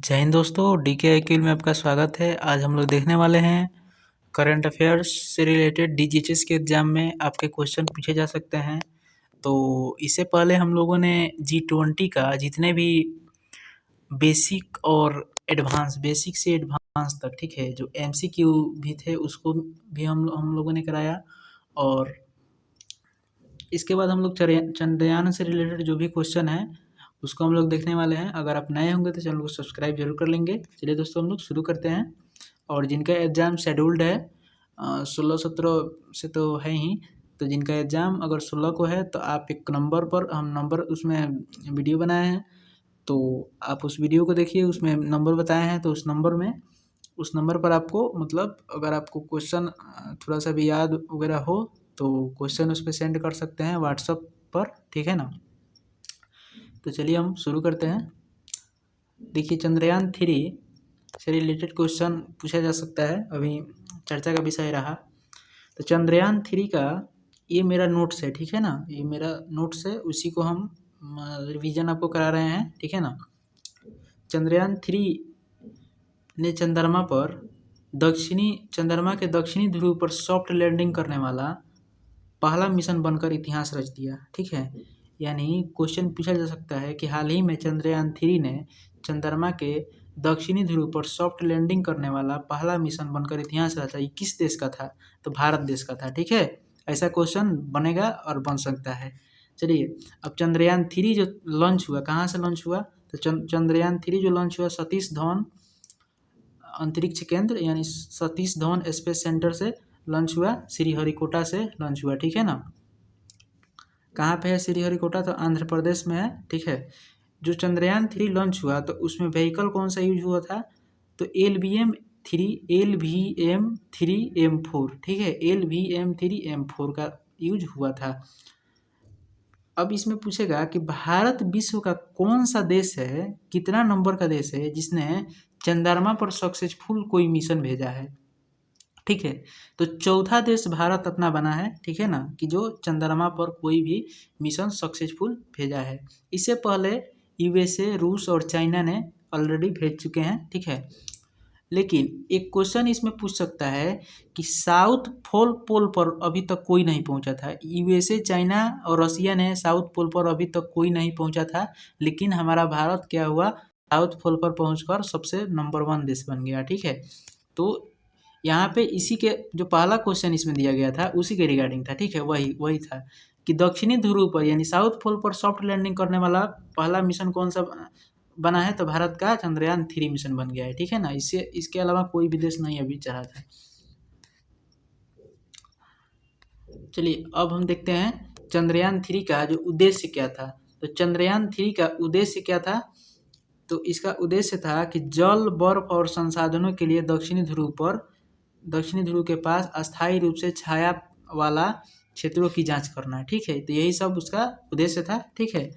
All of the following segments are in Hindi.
जय हिंद दोस्तों, डीके आईक्यूएल में आपका स्वागत है। आज हम लोग देखने वाले हैं करंट अफेयर्स से रिलेटेड डीजीएचएस के एग्ज़ाम में आपके क्वेश्चन पूछे जा सकते हैं। तो इससे पहले हम लोगों ने G20 का जितने भी बेसिक और एडवांस, बेसिक से एडवांस तक, ठीक है, जो एमसीक्यू भी थे उसको भी हम लोगों ने कराया। और इसके बाद हम लोग चंद्रयान से रिलेटेड जो भी क्वेश्चन है उसको हम लोग देखने वाले हैं। अगर आप नए होंगे तो चैनल को सब्सक्राइब जरूर कर लेंगे। चलिए दोस्तों, हम लोग शुरू करते हैं। और जिनका एग्ज़ाम शेड्यूल्ड है 16-17 से तो है ही, तो जिनका एग्ज़ाम अगर 16 को है तो आप एक नंबर पर, हम नंबर उसमें वीडियो बनाए हैं, तो आप उस वीडियो को देखिए, उसमें नंबर बताए हैं। तो उस नंबर पर आपको, मतलब अगर आपको क्वेश्चन थोड़ा सा भी याद वगैरह हो तो क्वेश्चन उस पर सेंड कर सकते हैं व्हाट्सएप पर, ठीक है ना। तो चलिए हम शुरू करते हैं। देखिए, चंद्रयान 3 से रिलेटेड क्वेश्चन पूछा जा सकता है, अभी चर्चा का विषय रहा। तो चंद्रयान 3 का ये मेरा नोट्स है, ठीक है ना, ये मेरा नोट्स है, उसी को हम रिवीजन आपको करा रहे हैं, ठीक है ना। चंद्रयान 3 ने चंद्रमा के दक्षिणी ध्रुव पर सॉफ्ट लैंडिंग करने वाला पहला मिशन बनकर इतिहास रच दिया, ठीक है। यानी क्वेश्चन पूछा जा सकता है कि हाल ही में चंद्रयान 3 ने चंद्रमा के दक्षिणी ध्रुव पर सॉफ्ट लैंडिंग करने वाला पहला मिशन बनकर इतिहास रचा। ये किस देश का था? तो भारत देश का था, ठीक है। ऐसा क्वेश्चन बनेगा और बन सकता है। चलिए, अब चंद्रयान 3 जो लॉन्च हुआ, कहाँ से लॉन्च हुआ? तो चंद्रयान 3 जो लॉन्च हुआ सतीश धवन अंतरिक्ष केंद्र यानी सतीश धवन स्पेस सेंटर से लॉन्च हुआ, श्रीहरिकोटा से लॉन्च हुआ, ठीक है ना। कहाँ पे है श्रीहरिकोटा? तो आंध्र प्रदेश में है, ठीक है। जो चंद्रयान 3 लॉन्च हुआ तो उसमें व्हीकल कौन सा यूज हुआ था? तो LVM-3M4, ठीक है, LVM-3M4 का यूज हुआ था। अब इसमें पूछेगा कि भारत विश्व का कौन सा देश है, कितना नंबर का देश है जिसने चंद्रमा पर सक्सेसफुल कोई मिशन भेजा है, ठीक है। तो चौथा देश भारत अपना बना है, ठीक है ना, कि जो चंद्रमा पर कोई भी मिशन सक्सेसफुल भेजा है। इससे पहले यूएसए, रूस और चाइना ने ऑलरेडी भेज चुके हैं, ठीक है। लेकिन एक क्वेश्चन इसमें पूछ सकता है कि साउथ पोल पर अभी तक कोई नहीं पहुंचा था। यूएसए, चाइना और रसिया ने साउथ पोल पर अभी तक कोई नहीं पहुंचा था, लेकिन हमारा भारत क्या हुआ? साउथ पोल पर पहुंचकर सबसे नंबर 1 देश बन गया, ठीक है। तो यहाँ पे इसी के जो पहला क्वेश्चन इसमें दिया गया था उसी के रिगार्डिंग था, ठीक है। वही था कि दक्षिणी ध्रुव पर यानी साउथ पोल पर सॉफ्ट लैंडिंग करने वाला पहला मिशन कौन सा बना है? तो भारत का चंद्रयान 3 मिशन बन गया है, ठीक है ना। इसके अलावा कोई भी देश नहीं अभी चढ़ा था। चलिए, अब हम देखते हैं चंद्रयान 3 का जो उद्देश्य क्या था। तो चंद्रयान 3 का उद्देश्य क्या था? तो इसका उद्देश्य था कि जल, बर्फ और संसाधनों के लिए दक्षिणी ध्रुव के पास अस्थायी रूप से छाया वाला क्षेत्रों की जांच करना, ठीक है। तो यही सब उसका उद्देश्य था, ठीक है।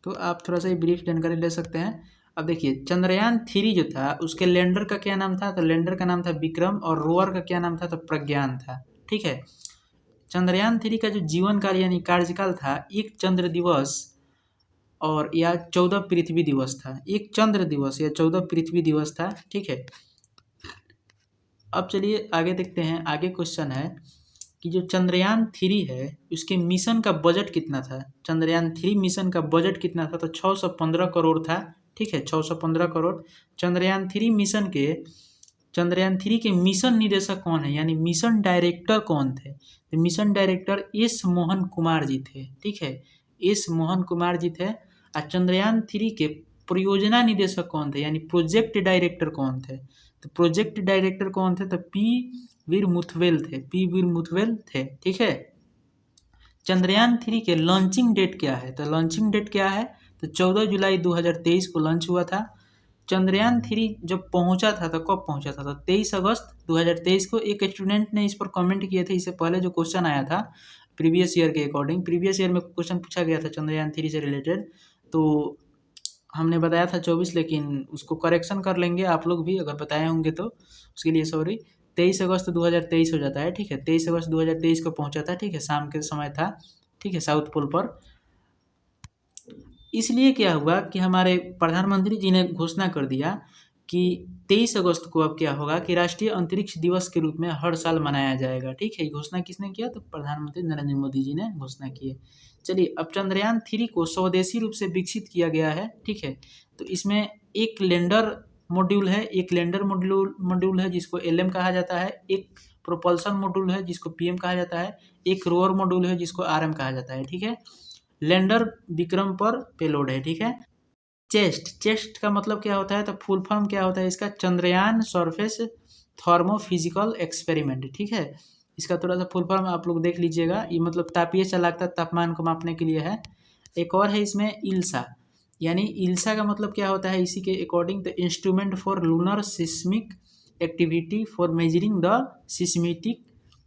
तो आप थोड़ा सा ब्रीफ जानकारी ले सकते हैं। अब देखिए, चंद्रयान 3 जो था उसके लैंडर का क्या नाम था? तो लैंडर का नाम था विक्रम और रोवर का क्या नाम था? तो प्रज्ञान था, ठीक है। चंद्रयान 3 का जो जीवन काल यानी कार्यकाल था, एक चंद्र दिवस और या 14 पृथ्वी दिवस था। एक चंद्र दिवस या 14 पृथ्वी दिवस था, ठीक है। अब चलिए आगे देखते हैं। आगे क्वेश्चन है कि जो चंद्रयान 3 है उसके मिशन का बजट कितना था? चंद्रयान 3 मिशन का बजट कितना था? तो 615 करोड़ था, ठीक है, 615 करोड़। चंद्रयान 3 के मिशन निदेशक कौन है, यानी मिशन डायरेक्टर कौन थे? तो mission director S Mohan Kumar ji थे, ठीक है, एस मोहन कुमार जी थे। और चंद्रयान 3 के परियोजना निदेशक कौन थे, यानी प्रोजेक्ट डायरेक्टर कौन थे? तो प्रोजेक्ट डायरेक्टर कौन थे? तो पी वीर मुथवेल थे, ठीक है। चंद्रयान 3 के लॉन्चिंग डेट क्या है? तो लॉन्चिंग डेट क्या है? तो 14 जुलाई 2023 को लॉन्च हुआ था। चंद्रयान 3 जब पहुंचा था तो कब पहुंचा था? तो 23 अगस्त 2023 को। एक स्टूडेंट ने इस पर कमेंट किए थे, इससे पहले जो क्वेश्चन आया था प्रीवियस ईयर के अकॉर्डिंग, प्रीवियस ईयर में क्वेश्चन पूछा गया था चंद्रयान 3 से रिलेटेड, तो हमने बताया था 24, लेकिन उसको करेक्शन कर लेंगे आप लोग भी अगर बताए होंगे तो उसके लिए सॉरी। 23 अगस्त 2023 हो जाता है, ठीक है। 23 अगस्त 2023 को पहुंचा था, ठीक है, शाम के समय था, ठीक है, साउथ पोल पर। इसलिए क्या हुआ कि हमारे प्रधानमंत्री जी ने घोषणा कर दिया कि 23 अगस्त को अब क्या होगा कि राष्ट्रीय अंतरिक्ष दिवस के रूप में हर साल मनाया जाएगा। ठीक है, घोषणा किसने किया? तो प्रधानमंत्री नरेंद्र मोदी जी ने घोषणा की है। चलिए, अब चंद्रयान 3 को स्वदेशी रूप से विकसित किया गया है। ठीक है, तो इसमें एक लैंडर मॉड्यूल है, एक लैंडर मॉड्यूल है जिसको LM कहा जाता है, एक प्रोपल्सन मॉड्यूल है जिसको PM कहा जाता है, एक रोवर मॉड्यूल है जिसको RM कहा जाता है। ठीक है, लैंडर विक्रम पर पेलोड है। ठीक है, चेस्ट का मतलब क्या होता है? तो फुल फॉर्म क्या होता है इसका? Chandrayaan surface thermophysical experiment. ठीक है, इसका थोड़ा सा फुल फॉर्म आप लोग देख लीजिएगा। ये मतलब तापीय चालकता तापमान को मापने के लिए है। एक और है इसमें इल्सा, यानी इल्सा का मतलब क्या होता है इसी के according? The instrument for lunar seismic activity for measuring the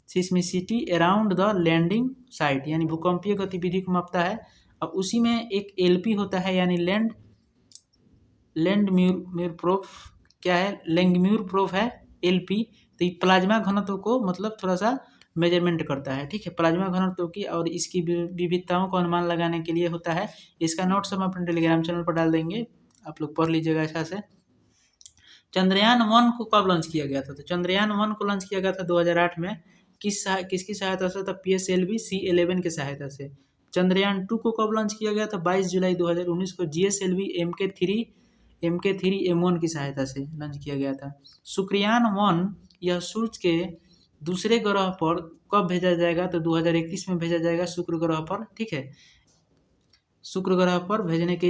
seismicity around the landing site, यानी भूकंपीय गतिविधि को मापता है। अब उसी में एक LP होता है, यानी लैंडम्यूर प्रूफ क्या है? लैंगम्यूर प्रूफ है LP। तो ये प्लाज्मा घनत्व को मतलब थोड़ा सा मेजरमेंट करता है। ठीक है, प्लाज्मा घनत्व की और इसकी विविधताओं को अनुमान लगाने के लिए होता है। इसका नोट्स हम अपने टेलीग्राम चैनल पर डाल देंगे, आप लोग पढ़ लीजिएगा अच्छा से। चंद्रयान 1 को कब लॉन्च किया गया था? तो चंद्रयान 1 को लॉन्च किया गया था 2008 में। किसकी सहायता से? तो PSLV C11 की सहायता से। चंद्रयान 2 को कब लॉन्च किया गया था? 22 जुलाई 2019 को GSLV MK3 M1 की सहायता से लॉन्च किया गया था। शुक्रयान 1 यह सूर्य के दूसरे ग्रह पर कब भेजा जाएगा? तो 2021 में भेजा जाएगा शुक्र ग्रह पर। ठीक है, शुक्र ग्रह पर भेजने के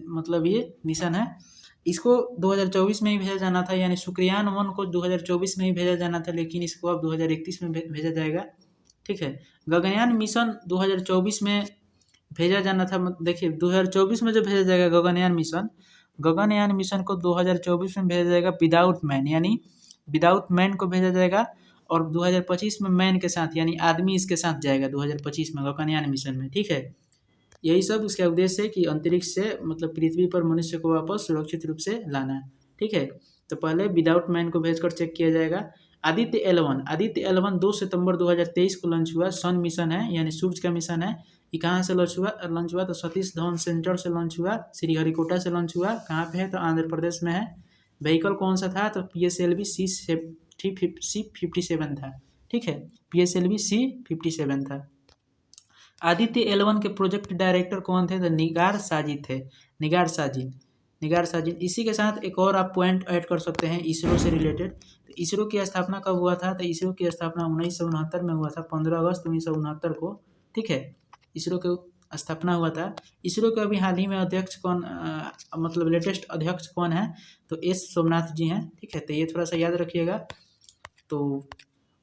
मतलब ये मिशन है। इसको 2024 में ही भेजा जाना था, यानी शुक्रयान 1 को 2024 में ही भेजा जाना था, लेकिन इसको अब 2031 में भेजा जाएगा। ठीक है, गगनयान मिशन 2024 में भेजा जाना था। देखिए 2024 में जो भेजा जाएगा गगनयान मिशन को 2024 में भेजा जाएगा विदाउट मैन, यानी विदाउट मैन को भेजा जाएगा। और 2025 में मैन के साथ, यानी आदमी इसके साथ जाएगा 2025 में गगनयान मिशन में। ठीक है, यही सब उसका उद्देश्य है कि अंतरिक्ष से मतलब पृथ्वी पर मनुष्य को वापस सुरक्षित रूप से लाना है। ठीक है, तो पहले विदाउट मैन को भेजकर चेक किया जाएगा। आदित्य L1 2 सितंबर 2023 को लॉन्च हुआ। सन मिशन है, यानी सूर्य का मिशन है। ये कहाँ से लॉन्च हुआ? तो सतीश धवन सेंटर से लॉन्च हुआ, श्रीहरिकोटा से लॉन्च हुआ। कहाँ पे है? तो आंध्र प्रदेश में है। व्हीकल कौन सा था? तो PSLV C57 था। ठीक है, PSLV C57 था। आदित्य L1 के प्रोजेक्ट डायरेक्टर कौन थे? तो निगार साजिद। इसी के साथ एक और आप पॉइंट ऐड कर सकते हैं इसरो से रिलेटेड। तो इसरो की स्थापना कब हुआ था? तो इसरो की स्थापना 1969 में हुआ था, 15 अगस्त 1969 को। ठीक है, इसरो की स्थापना हुआ था। इसरो के अभी हाल ही में अध्यक्ष कौन मतलब लेटेस्ट अध्यक्ष कौन है? तो S सोमनाथ जी हैं। ठीक है, तो ये थोड़ा सा याद रखिएगा। तो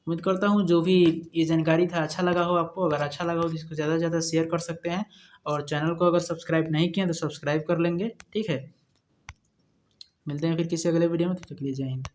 उम्मीद करता हूँ जो भी ये जानकारी था अच्छा लगा हो आपको। अगर अच्छा लगा हो तो इसको ज़्यादा से ज़्यादा शेयर कर सकते हैं, और चैनल को अगर सब्सक्राइब नहीं किए तो सब्सक्राइब कर लेंगे। ठीक है, मिलते हैं फिर किसी अगले वीडियो में, तब तक के लिए जय हिंद।